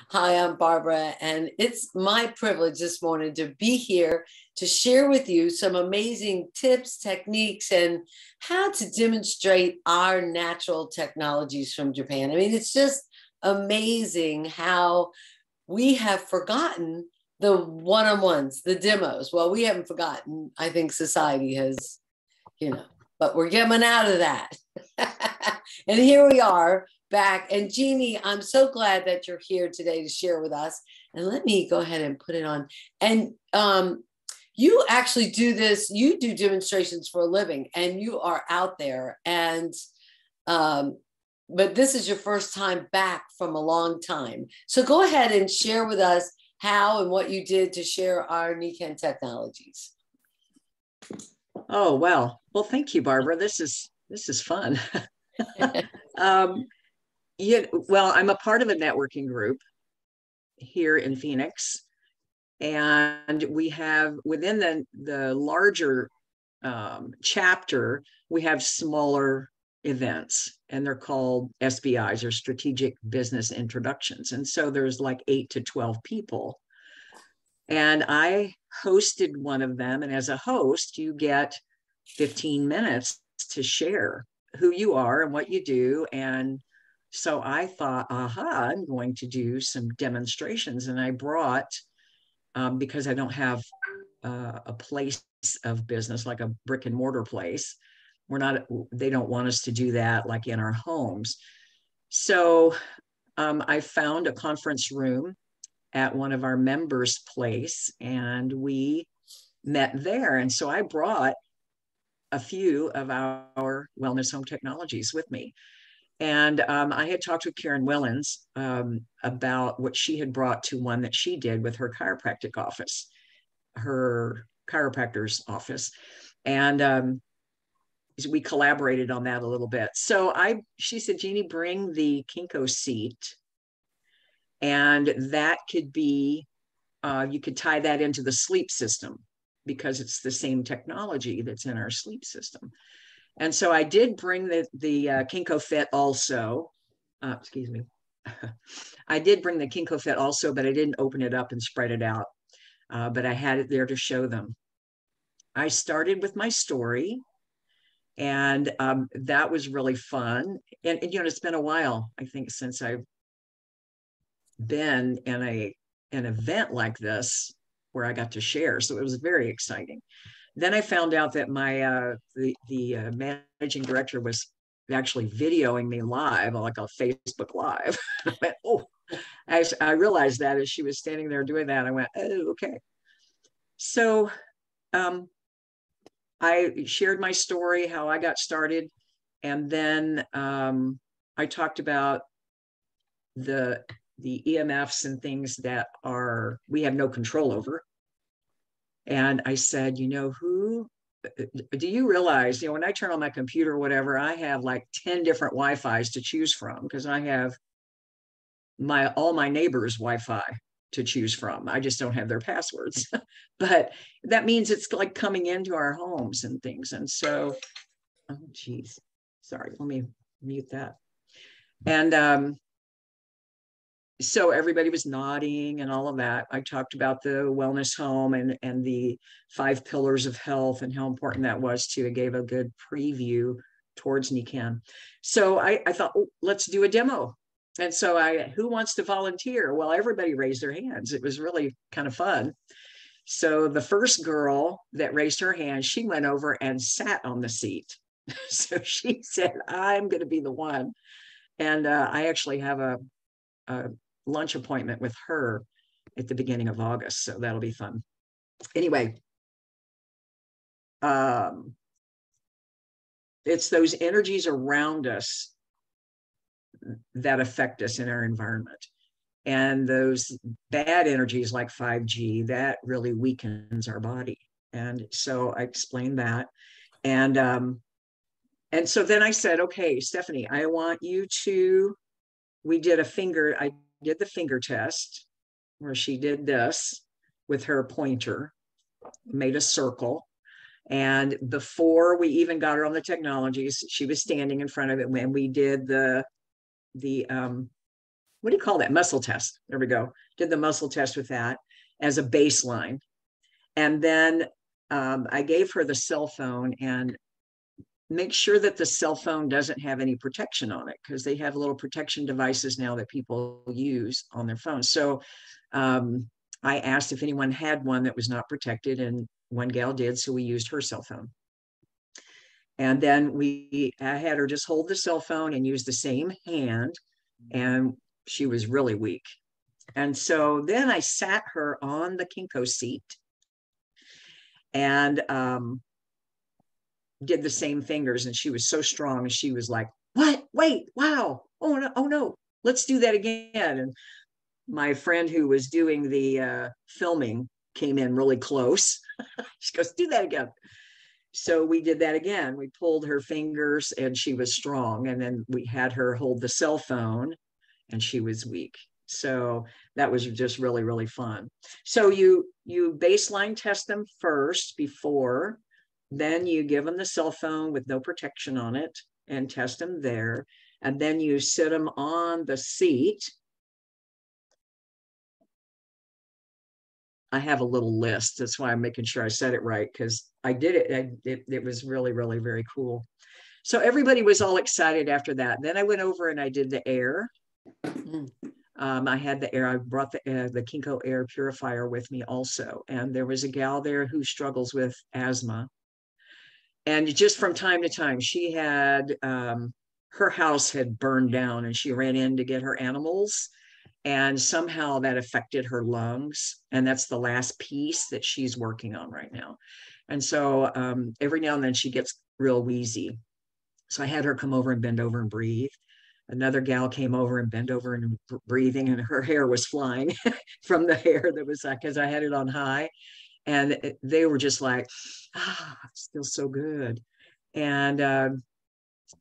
Hi, I'm Barbara, and it's my privilege this morning to be here to share with you some amazing tips, techniques, and how to demonstrate our natural technologies from Japan. I mean, it's just amazing how we have forgotten the one-on-ones, the demos. Well, we haven't forgotten. I think society has, but we're getting out of that. And here we are back. And Jeannie, I'm so glad that you're here today to share with us. And let me go ahead and put it on. And you actually do this, you do demonstrations for a living, and you are out there. And but this is your first time back from a long time. So go ahead and share with us how and what you did to share our Nikken technologies. Oh, well, thank you, Barbara. This is fun. Well, I'm a part of a networking group here in Phoenix, and we have within the larger chapter, we have smaller events, and they're called SBIs, or Strategic Business Introductions. And so there's like 8 to 12 people. And I hosted one of them. And as a host, you get 15 minutes to share who you are and what you do. And so I thought, I'm going to do some demonstrations. And I brought, because I don't have a place of business, like a brick and mortar place. They don't want us to do that like in our homes. So I found a conference room at one of our members' place, and we met there. And so I brought a few of our wellness home technologies with me. And I had talked with Karen Willens about what she had brought to one that she did with her chiropractic office, her chiropractor's office. And we collaborated on that a little bit. So she said, Jeannie, bring the Kinko seat. And that could be, you could tie that into the sleep system, because it's the same technology that's in our sleep system. And so I did bring the Kinko Fit also. Excuse me. I did bring the Kinko Fit also, but I didn't open it up and spread it out. But I had it there to show them. I started with my story, and that was really fun. And it's been a while, I think, since I've been in an event like this where I got to share. So it was very exciting. Then I found out that my the managing director was actually videoing me live, like on Facebook Live. I went, oh, I realized that as she was standing there doing that. I went, oh, okay. So I shared my story, how I got started, and then I talked about the EMFs and things that we have no control over. And I said, do you realize, when I turn on my computer or whatever, I have like 10 different Wi-Fis to choose from, because I have all my neighbors' Wi-Fi to choose from. I just don't have their passwords. But that means it's like coming into our homes and things. And so, oh, geez, sorry, let me mute that. And so everybody was nodding and all of that. I talked about the wellness home and the 5 pillars of health and how important that was too. It gave a good preview towards Nikken. So I thought, let's do a demo. And so who wants to volunteer? Well, everybody raised their hands. It was really kind of fun. So the first girl that raised her hand, she went over and sat on the seat. So she said, I'm going to be the one. And I actually have a lunch appointment with her at the beginning of August. So that'll be fun. Anyway, it's those energies around us that affect us in our environment. And those bad energies like 5G, that really weakens our body. And so I explained that. And so then I said, okay, Stephanie, I want you to, I did the finger test where she did this with her pointer, made a circle. And before we even got her on the technologies, she was standing in front of it when we did the what do you call that? Muscle test. There we go. Did the muscle test with that as a baseline. And then I gave her the cell phone, and make sure that the cell phone doesn't have any protection on it, because they have little protection devices now that people use on their phones. So I asked if anyone had one that was not protected, and one gal did. So we used her cell phone. And then I had her just hold the cell phone and use the same hand. And she was really weak. And so then I sat her on the Kinko seat and did the same fingers. And she was so strong. And she was like, what? Wait, wow. Oh no, let's do that again. And my friend who was doing the filming came in really close. She goes, do that again. So we did that again. We pulled her fingers and she was strong. And then we had her hold the cell phone and she was weak. So that was just really, really fun. So you baseline test them first before, then you give them the cell phone with no protection on it and test them there. And then you sit them on the seat. I have a little list. That's why I'm making sure I said it right, because I did it. It was really, really very cool. So everybody was all excited after that. Then I went over and I did the air. I had the air. I brought the Kinko air purifier with me also. And there was a gal there who struggles with asthma. And just from time to time, she had, her house had burned down and she ran in to get her animals. And somehow that affected her lungs. And that's the last piece that she's working on right now. And so every now and then she gets real wheezy. So I had her come over and bend over and breathe. Another gal came over and bent over and breathing, and her hair was flying from the hair that was like, because I had it on high. And they were just like, it feels so good. And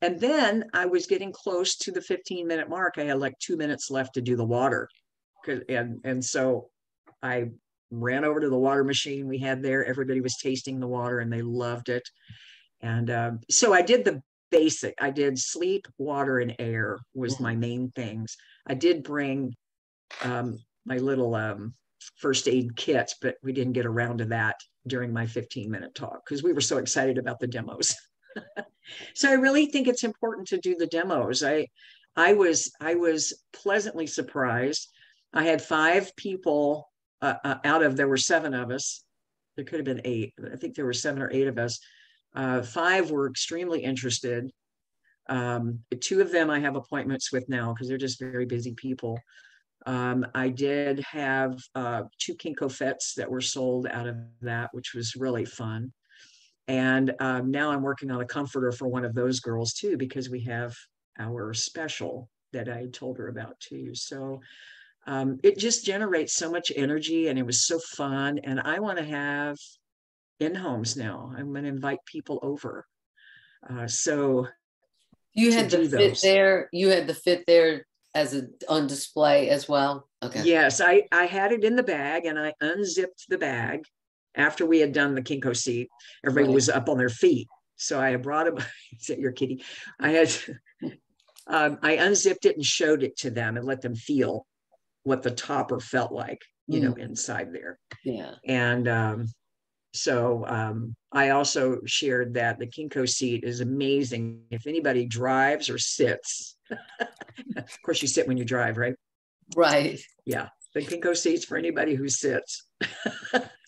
then I was getting close to the 15-minute mark. I had like 2 minutes left to do the water. And so I ran over to the water machine we had there. Everybody was tasting the water and they loved it. And so I did the basic. I did sleep, water, and air was my main things. I did bring my little first aid kit, but we didn't get around to that during my 15-minute talk because we were so excited about the demos. So I really think it's important to do the demos. I was pleasantly surprised. I had 5 people there were 7 of us. There could have been 8. I think there were 7 or 8 of us. 5 were extremely interested. 2 of them I have appointments with now because they're just very busy people. I did have 2 Kinko Fets that were sold out of that, which was really fun. And now I'm working on a comforter for one of those girls too, because we have our special that I told her about too. So it just generates so much energy and it was so fun. And I want to have in-homes now. I'm going to invite people over. So you had the fit there. You had the fit there as on display as well. Okay. Yes, I had it in the bag and I unzipped the bag after we had done the Kinko seat. Everybody was up on their feet. So I brought him, is that your kitty? I unzipped it and showed it to them and let them feel what the topper felt like, you know, inside there. Yeah. And so I also shared that the Kinko seat is amazing. If anybody drives or sits, of course you sit when you drive, right? Right. Yeah. The Kinko seats for anybody who sits.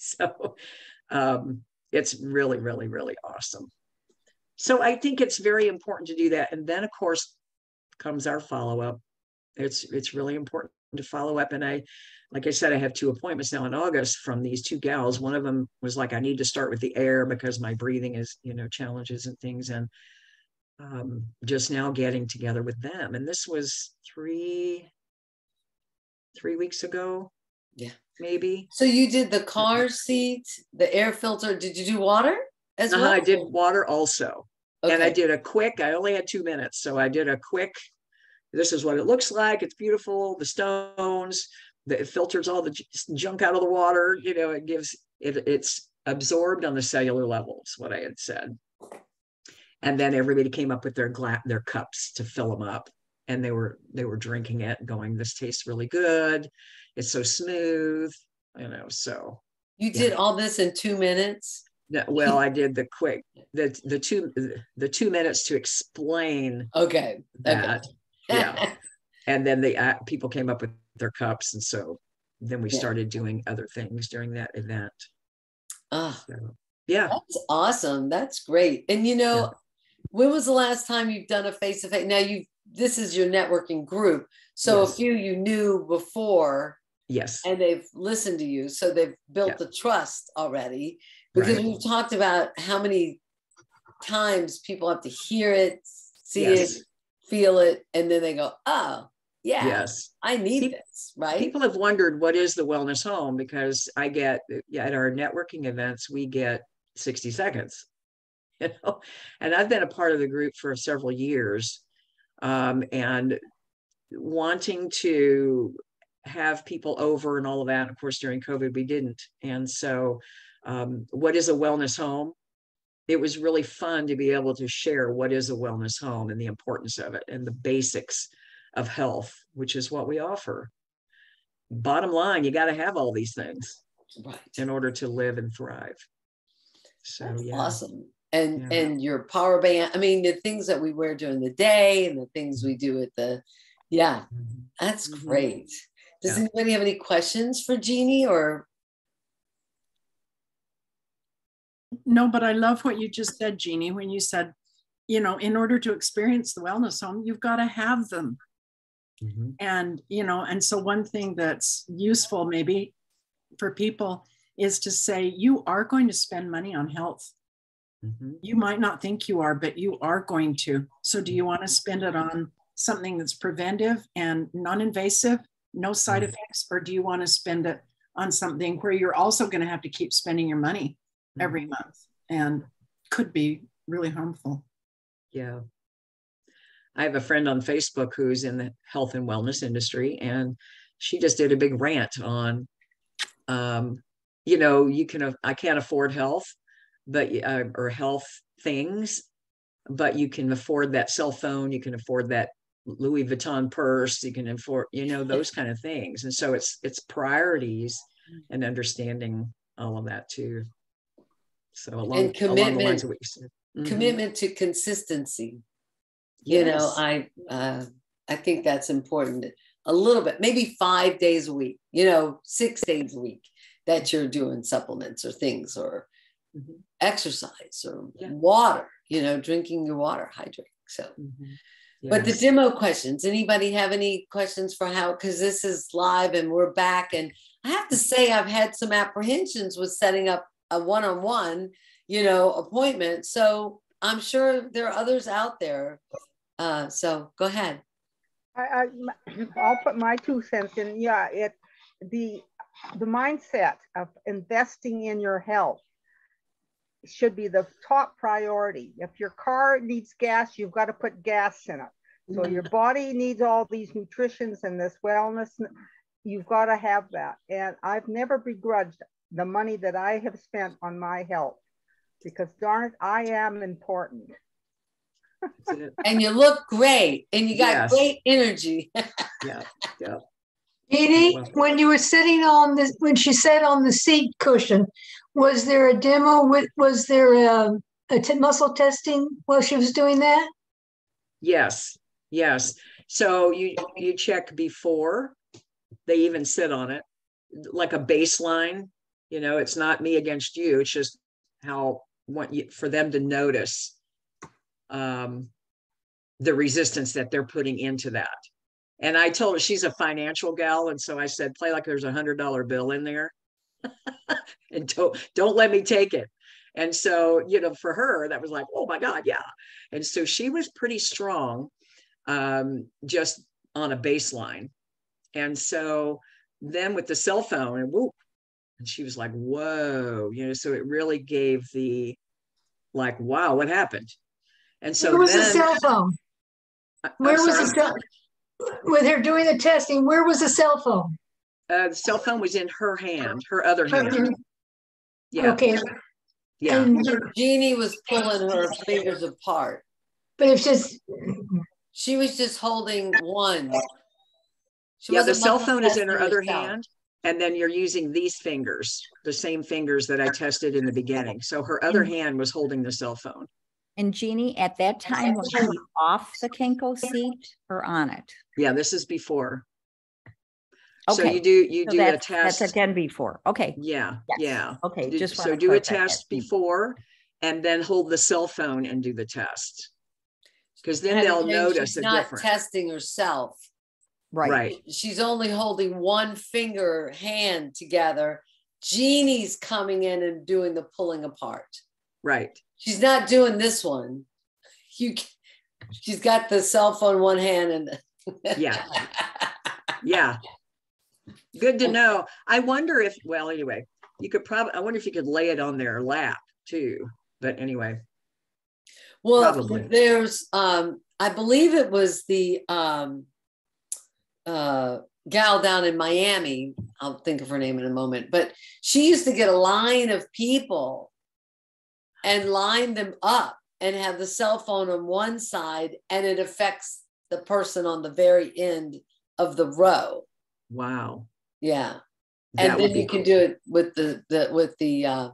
So it's really, really, really awesome. So I think it's very important to do that. And then of course comes our follow-up. It's really important to follow up. And like I said, I have 2 appointments now in August from these 2 gals. One of them was like, I need to start with the air because my breathing is, you know, challenges and things. And just now getting together with them. And this was 3 weeks ago. Yeah, maybe. So you did the car seat, the air filter. Did you do water as well? I did water also. Okay. And I did I only had 2 minutes. So I did a quick, this is what it looks like. It's beautiful. The stones, it filters all the junk out of the water. You know, it's absorbed on the cellular level is what I had said. And then everybody came up with their cups to fill them up. and they were drinking it, going, "This tastes really good. It's so smooth," So You did all this in 2 minutes? well, I did the 2 minutes to explain Okay. that. Yeah. And then people came up with their cups, and so then we started doing other things during that event. So, yeah, that's awesome. That's great. And when was the last time you've done a face-to-face? Now this is your networking group, so yes. a few you knew before, yes, and they've listened to you, so they've built the trust already. Because we've talked about how many times people have to hear it, see it, feel it, and then they go, "Oh, yeah, yes, I need this," right? People have wondered, what is the wellness home? Because I get, at our networking events, we get 60 seconds, and I've been a part of the group for several years, and wanting to have people over and all of that. Of course, during COVID, we didn't. And so, what is a wellness home? It was really fun to be able to share what is a wellness home and the importance of it and the basics of health, which is what we offer. Bottom line, you got to have all these things in order to live and thrive. So that's awesome. And your power band, I mean, the things that we wear during the day and the things we do at that's great. Does anybody have any questions for Jeannie or? No, but I love what you just said, Jeannie, when you said, in order to experience the wellness home, you've got to have them. And, and so one thing that's useful maybe for people is to say, you are going to spend money on health. You might not think you are, but you are going to. So do you want to spend it on something that's preventive and non-invasive, no side effects, or do you want to spend it on something where you're also going to have to keep spending your money every month and could be really harmful? Yeah. I have a friend on Facebook who's in the health and wellness industry, and she just did a big rant on, I can't afford health, but or health things, but you can afford that cell phone, you can afford that Louis Vuitton purse, you can afford, those kind of things. And so it's priorities and understanding all of that too. So along the lines of what you said. Commitment to consistency. I think that's important. A little bit, maybe 5 days a week, 6 days a week that you're doing supplements or things or exercise or water, drinking your water, hydrating. So, but the demo questions, anybody have any questions for how, because this is live and we're back. And I have to say, I've had some apprehensions with setting up a one-on-one, appointment. So I'm sure there are others out there. So go ahead. I'll put my 2 cents in. Yeah, the mindset of investing in your health should be the top priority. If your car needs gas, you've got to put gas in it. So your body needs all these nutritions and this wellness. You've got to have that. And I've never begrudged the money that I have spent on my health, because darn it, I am important. And you look great, and you got great energy. Jeannie, when you were sitting on this, when she sat on the seat cushion, was there a demo? Was there a muscle testing while she was doing that? Yes. So you check before they even sit on it, like a baseline. It's not me against you. It's just for them to notice the resistance that they're putting into that. And I told her, she's a financial gal, and so I said, play like there's $100 bill in there, and don't let me take it. And so, for her, that was like, oh my God, yeah. And so she was pretty strong, just on a baseline. And so then with the cell phone, and she was like, whoa, so it really gave the, like, wow, what happened? And so where was the cell phone? Where was the cell? With her doing the testing, where was the cell phone? The cell phone was in her hand, her other hand. Yeah. Okay. Yeah. And Jeannie was pulling her fingers apart. But it's just. She was just holding one. She Yeah, the wasn't cell muscle phone is in testing her other herself. hand. And then you're using these fingers, the same fingers that I tested in the beginning. So her other hand was holding the cell phone. And Jeannie, at that time, was she off the Kinko seat or on it? Yeah, this is before. Okay. So you do So a test. That's again before. Okay. Yeah, Yes. yeah. Okay, just so do a test before, and then hold the cell phone and do the test, because then they'll notice a difference. She's not testing herself. Right. She's only holding one hand together. Jeannie's coming in and doing the pulling apart. Right. She's not doing this one. She's got the cell phone one hand and yeah. Yeah. Good to know. I wonder if, well, anyway, you could probably, I wonder if you could lay it on their lap too. But anyway. Well, probably. There's, I believe it was the gal down in Miami. I'll think of her name in a moment, but she used to get a line of people and line them up and have the cell phone on one side, and it affects the person on the very end of the row. Wow. Yeah. And then you can do it with the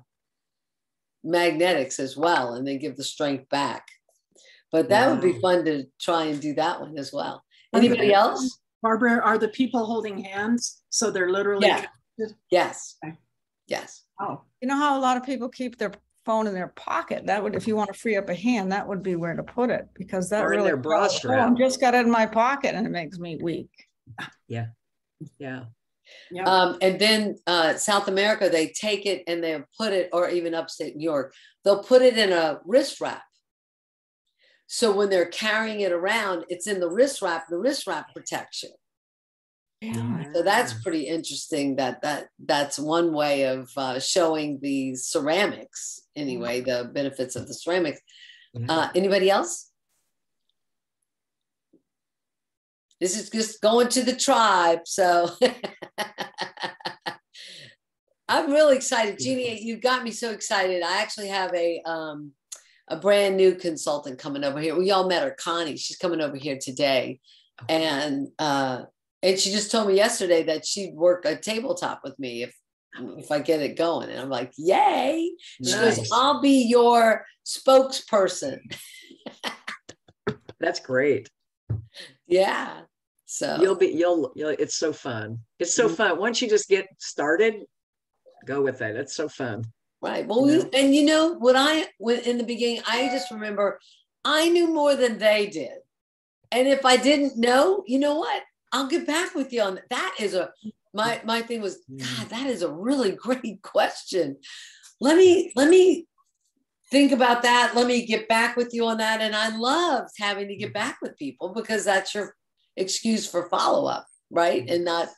magnetics as well, and then give the strength back. But that would be fun to try and do that one as well. Anybody else? Barbara, are the people holding hands? So they're literally connected? Yes. Okay. Yes. Oh. You know how a lot of people keep their phone in their pocket? That would, if you want to free up a hand, that would be where to put it, because that or in their bra strap. I just got it in my pocket and it makes me weak. Yeah. Yeah. Yeah. And then South America, they take it and they'll put it, or even upstate New York, they'll put it in a wrist wrap. So when they're carrying it around, it's in the wrist wrap protection. Yeah. So that's pretty interesting. That's one way of showing the ceramics, anyway, the benefits of the ceramics. Anybody else? This is just going to the tribe. So I'm really excited. Jeannie, you got me so excited. I actually have a brand new consultant coming over here. We all met her, Connie. She's coming over here today. And she just told me yesterday that she'd work a tabletop with me if I get it going. And I'm like, yay. She goes, I'll be your spokesperson. That's great. Yeah. So you'll it's so fun. It's so fun. Once you just get started, go with it. It's so fun. Right. Well, and you know what, in the beginning, I just remember I knew more than they did. And if I didn't know, you know what? I'll get back with you on that. That is my thing was, God, that is a really great question. Let me think about that. Let me get back with you on that. And I loved having to get back with people, because that's your excuse for follow-up, right? And not,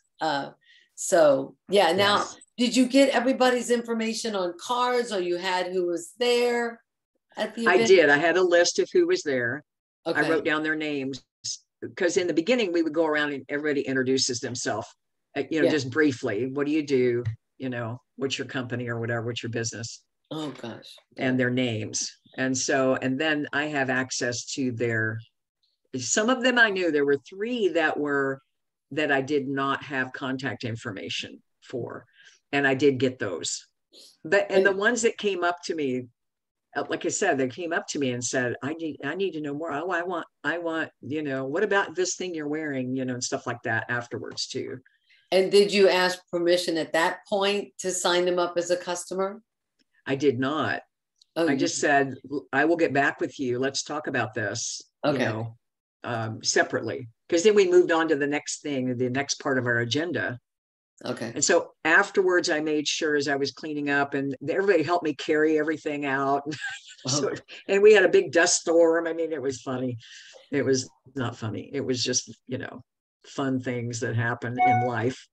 so yeah. Now, did you get everybody's information on cards, or you had who was there at the event? I did. I had a list of who was there. Okay. I wrote down their names, because in the beginning we would go around and everybody introduces themselves, just briefly. What do you do? What's your company or whatever, what's your business? Oh gosh. And their names. And then I have access to some of them I knew. There were 3 that I did not have contact information for. And I did get those. And the ones that came up to me, like I said, they came up to me and said, I need to know more. Oh, I want, what about this thing you're wearing, and stuff like that afterwards too. And did you ask permission at that point to sign them up as a customer? I did not. Oh, I just said, I will get back with you. Let's talk about this, separately. Because then we moved on to the next thing, the next part of our agenda. Okay. And so afterwards, I made sure, as I was cleaning up, and everybody helped me carry everything out. And we had a big dust storm. I mean, it was funny. It was not funny. It was just, fun things that happen in life.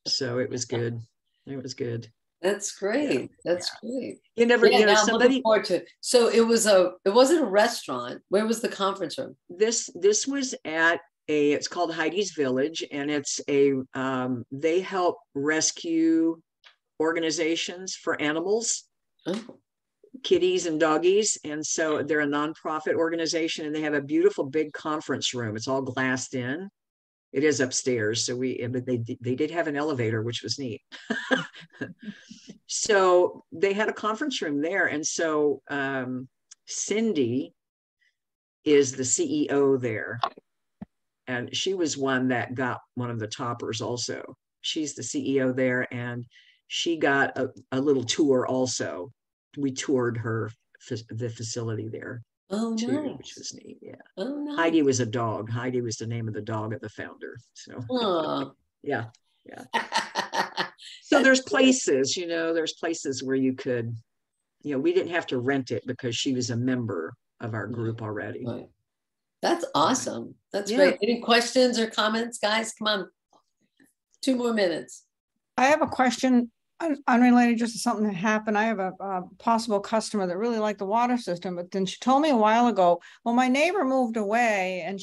So it was good. It was good. That's great. That's great. You never, somebody. So it wasn't a restaurant. Where was the conference room? This was at it's called Heidi's Village, and it's they help rescue organizations for animals. Oh. kitties and doggies. And so they're a nonprofit organization, and they have a beautiful big conference room. It's all glassed in. It is upstairs. So but they did have an elevator, which was neat. So they had a conference room there. And so Cindy is the CEO there. And she was one that got one of the toppers also. She's the CEO there, and she got a little tour also. We toured the facility there too, nice. which was neat. Yeah. Oh, nice. Heidi was a dog. Heidi was the name of the dog of the founder. So yeah. So there's places, there's places where you could, we didn't have to rent it because she was a member of our group already. Right. That's awesome. That's great. Any questions or comments, guys? Come on. 2 more minutes. I have a question unrelated just to something that happened. I have a possible customer that really liked the water system, but then she told me a while ago, well, my neighbor moved away, and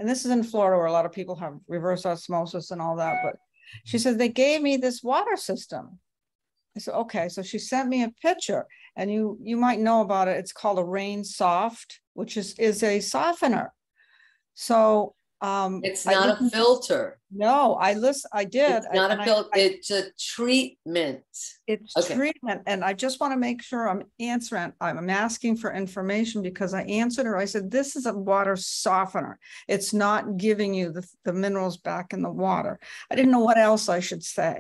this is in Florida where a lot of people have reverse osmosis and all that, but she said, they gave me this water system. I said, okay. So she sent me a picture, and you might know about it. It's called a Rain Soft, which is a softener. So it's not a filter. No, I did. It's not a filter. It's a treatment. It's treatment. And I just want to make sure I'm asking for information, because I answered her. I said, this is a water softener. It's not giving you the minerals back in the water. I didn't know what else I should say.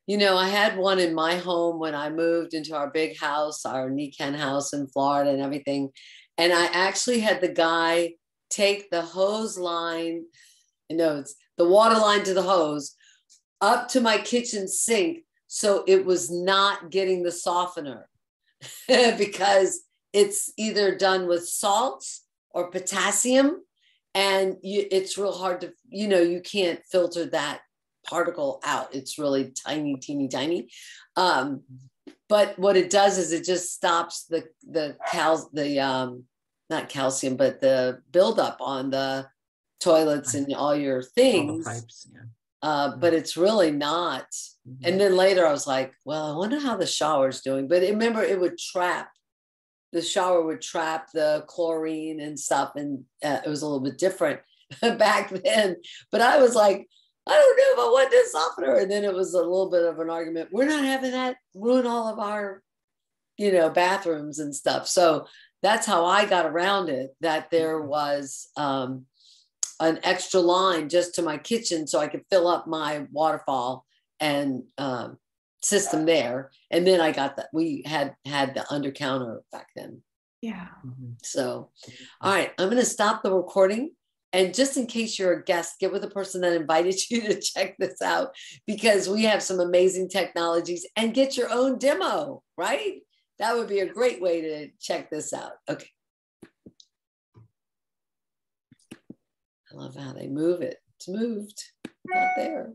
I had one in my home when I moved into our big house, our Nikken house in Florida and everything. And I actually had the guy take the hose line, it's the water line to the hose, up to my kitchen sink. So it was not getting the softener because it's either done with salts or potassium. And it's real hard to, you can't filter that particle out. It's really tiny, teeny, tiny. But what it does is it just stops not calcium, but the buildup on the toilets and all your things. All the pipes, yeah. But it's really not. Mm-hmm. And then later I was like, well, I wonder how the shower's doing. But remember, the shower would trap the chlorine and stuff. And it was a little bit different back then. But I was like, I don't know if I want this softener. And then it was a little bit of an argument. We're not having that ruin all of our, bathrooms and stuff. So that's how I got around it, that there was an extra line just to my kitchen so I could fill up my waterfall and system there. And then I got that. We had the under counter back then. Yeah. So, all right, I'm going to stop the recording. And just in case you're a guest, get with the person that invited you to check this out, because we have some amazing technologies, and get your own demo, right? That would be a great way to check this out. Okay. I love how they move it. It's moved, not there.